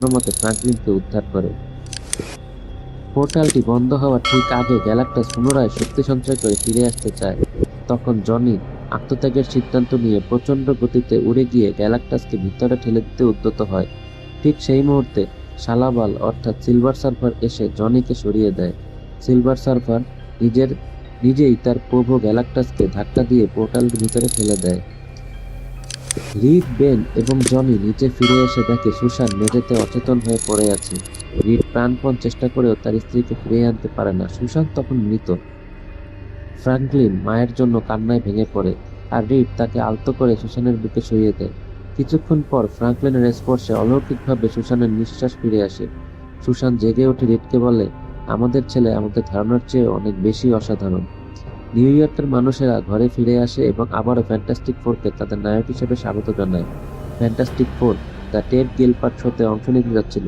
কোনোমতে ফ্রাঙ্কলিনকে উদ্ধার করে। পোর্টালটি বন্ধ হওয়ার ঠিক আগে গ্যালাক্টাস পুনরায় শক্তি সঞ্চয় করে ফিরে আসতে চায়। তখন জনি আত্মত্যাগের সিদ্ধান্ত নিয়ে প্রচণ্ড গতিতে উড়ে গিয়ে গ্যালাক্টাসকে ভিতরে ঠেলে দিতে উদ্যত হয়। ঠিক সেই মুহূর্তে শালাবাল অর্থাৎ সিলভার সার্ফার এসে জনিকে সরিয়ে দেয়। সিলভার সার্ফার নিজেই তার প্রভু গ্যালাক্টাসকে ধাক্কা দিয়ে পোর্টালের ভিতরে ফেলে দেয়। রিড, বেন এবং জনি নিচে ফিরে এসে দেখে সুসান মেঝেতে অচেতন হয়ে পড়ে আছে। রিড প্রাণপণ চেষ্টা করেও তার স্ত্রীকে ফিরিয়ে আনতে পারে না। সুসান তখন মৃত। ফ্রাঙ্কলিন মায়ের জন্য কান্নায় ভেঙে পড়ে, আর রিড তাকে আলতো করে সুসানের বুকে শুইয়ে দেয়। কিছুক্ষণ পর ফ্রাঙ্কলিনের স্পর্শে অলৌকিকভাবে সুসানের নিঃশ্বাস ফিরে আসে। সুসান জেগে উঠে রিডকে বলে, আমাদের ছেলে আমাদের ধারণার চেয়ে অনেক বেশি অসাধারণ। নিউ ইয়র্কের মানুষেরা ঘরে ফিরে আসে এবং আবারও ফ্যান্টাস্টিক ফোরকে তাদের নায়ক হিসেবে স্বাগত জানায়। Fantastic four the Ted Gilbert শোতে অংশ নিতে যাচ্ছিল।